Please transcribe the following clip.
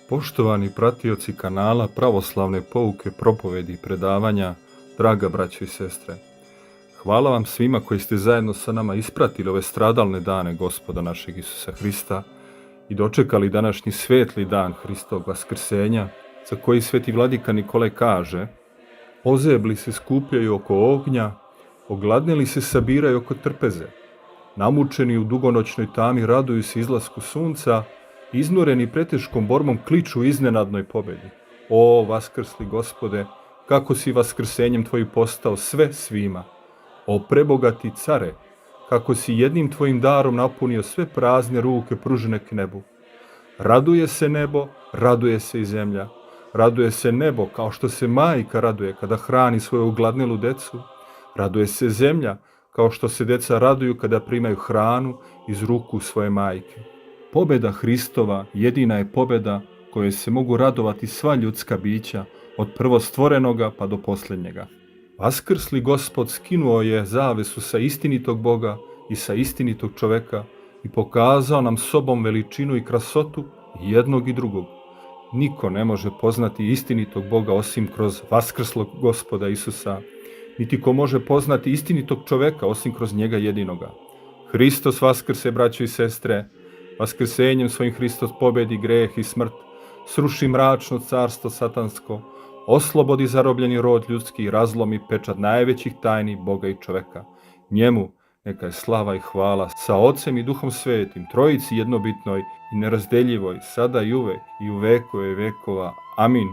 Poštovani pratioci kanala Pravoslavne pouke, propovedi i predavanja, draga braćo i sestre, hvala vam svima koji ste zajedno sa nama ispratili ove stradalne dane Gospoda našeg Isusa Hrista i dočekali današnji svetli dan Hristovog vaskrsenja, za koji sveti vladika Nikolaj kaže: ozebli se skupljaju oko ognja, ogladneli se sabiraju oko trpeze, namučeni u dugonoćnoj tami raduju se izlasku sunca, iznureni preteškom borbom kliču iznenadnoj pobedi. O vaskrsli Gospode, kako si vaskrsenjem tvojim postao sve svima. O prebogati care, kako si jednim tvojim darom napunio sve prazne ruke pružene k nebu. Raduje se nebo, raduje se i zemlja. Raduje se nebo kao što se majka raduje kada hrani svoju ogladnelu decu. Raduje se zemlja kao što se deca raduju kada primaju hranu iz ruku svoje majke. Pobeda Hristova jedina je pobeda kojoj se mogu radovati sva ljudska bića, od prvostvorenoga pa do posljednjega. Vaskrsli Gospod skinuo je zavesu sa istinitog Boga i sa istinitog čoveka i pokazao nam sobom veličinu i krasotu jednog i drugog. Niko ne može poznati istinitog Boga osim kroz vaskrslog Gospoda Isusa, niti ko može poznati istinitog čoveka osim kroz njega jedinoga. Hristos vaskrse, braćo i sestre, vaskrsenjem svojim Hristos pobedi greh i smrt, sruši mračno carstvo satansko, oslobodi zarobljeni rod ljudski i razlomi pečat najvećih tajni Boga i čoveka. Njemu neka je slava i hvala sa Otcem i Duhom Svetim, Trojici jednobitnoj i nerazdeljivoj, sada i uvek i u vekove vekova. Amin.